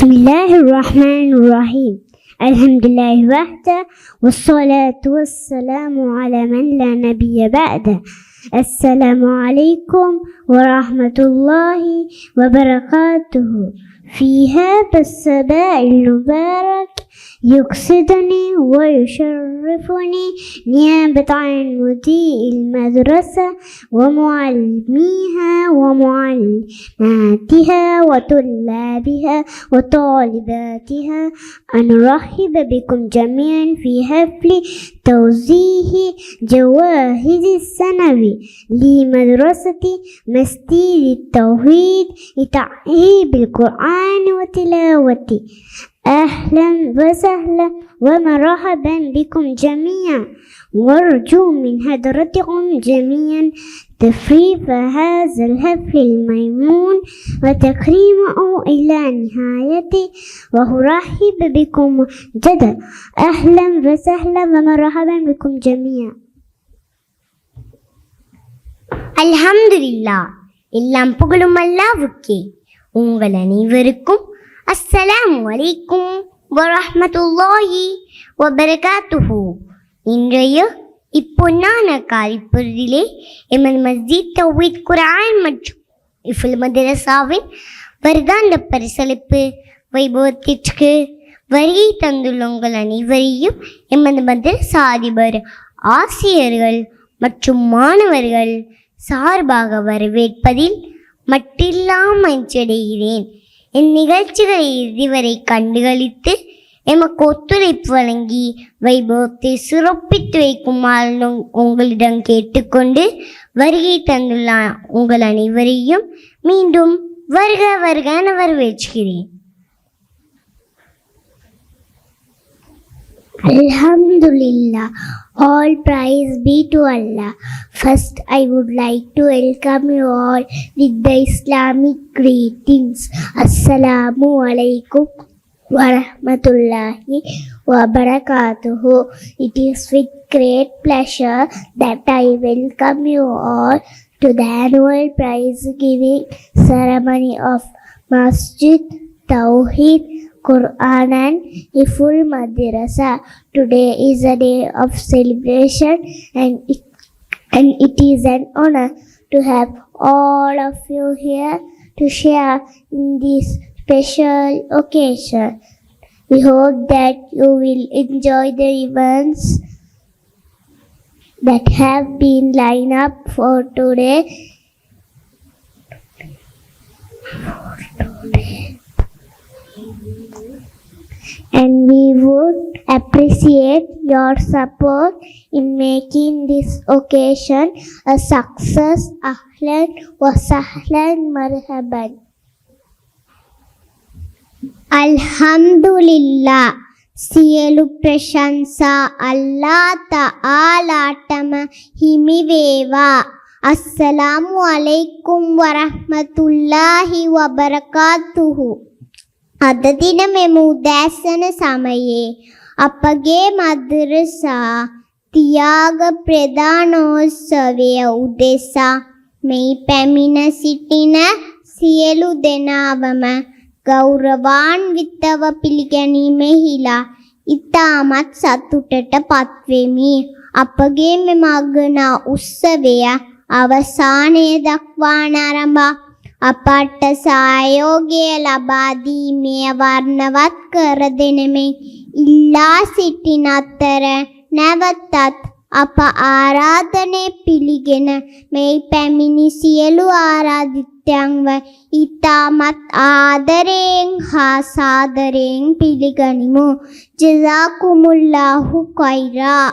الله الرحمن الرحيم الحمد لله وحده والصلاة والسلام على من لا نبي بعده السلام عليكم ورحمة الله وبركاته في هذا الصباح المبارك يقصدني ويشرفني نيابة عن مدير المدرسة ومعلميها ومعلماتها وطلابها وطالباتها أن أرحب بكم جميعا في حفل توزيع جوائز السنوي لمدرسة مسجد التوحيد لتعليم القرآن وتلاوته. أهلا وسهلا ومرحبا بكم جميعا وارجو من حضرتكم جميعا تفريغ هذا الحفل الميمون وتكريمه إلى نهايته وأرحب بكم جدا. أهلا وسهلا ومرحبا بكم جميعا. அல்ஹம்துலில்லாஹ், எல்லாம் புகழும் அல்லாஹ்வுக்கே. உங்கள் அனைவருக்கும் அஸ்ஸலாமு அலைக்கும் வரஹ்மத்துல்லாஹி வபரகாத்துஹு. இன்றைய இப்பொன்னான காரிப்பொருளிலே எமது மஸ்ஜித் தௌஹீத் குர்ஆன் மற்றும் இஃபுல் மதரசாவின் வருடாந்த பரிசளிப்பு வைபவத்திற்கு வருகை தந்துள்ள உங்கள் அனைவரையும் எமது மதரசா அதிபர், ஆசிரியர்கள் மற்றும் மாணவர்கள் சார்பாக வரவேற்பதில் மட்டில்லாமல் மகிழ்ச்சியடைகிறேன். இந்நிகழ்ச்சிகளை இதுவரை கண்டுகளித்து எமக்கு ஒத்துழைப்பு வழங்கி வைபவத்தை சிறப்பித்து வைக்குமாறு உங்களிடம் கேட்டுக்கொண்டு வருகை தந்துள்ள உங்கள் அனைவரையும் மீண்டும் வருக வருக என வரவேற்கிறேன். Alhamdulillah, all praise be to Allah. First, I would like to welcome you all with the Islamic greetings. Assalamu alaikum wa rahmatullahi wa barakatuhu. It is with great pleasure that I welcome you all to the annual prize giving ceremony of Masjid Tawheed Quran and Iful Madrasa. Today is a day of celebration and it is an honor to have all of you here to share in this special occasion. We hope that you will enjoy the events that have been lined up for today. And we would appreciate your support in making this occasion a success. Ahlan wa sahlan marhaban. Alhamdulillah, සියලු ප්‍රශංසා අල්ලාහ් තාලාටම හිමි වේවා. අස්සලාමු අලයිකුම් වරහ්මතුල්ලාහි වබරකාතුහු. අද දින මෙම උදෑසන සමයේ අපගේ මද්රසා තියාග ප්‍රදානෝත්සවය උදෙසා මෙහි පැමිණ සිටින සියලු දෙනාවම ගෞරවාන්විතව පිළිගැනීමෙහිලා ඉතාමත් සතුටට පත්වෙමි. අපගේ මෙම අගනා උත්සවය අවසානය දක්වා නරඹා අපට සහයෝගය ලබා දීමේ වර්ණවත් කර දෙනෙමින් ඉල්ලා සිටින අතර නැවතත් අප ආරාධනය පිළිගෙන මේ පැමිණි සියලු ආරාධිතයන්ව ඉතාමත් ආදරයෙන් හා සාදරයෙන් පිළිගනිමු. ජසාකුමුල්ලාහු ඛෛරා.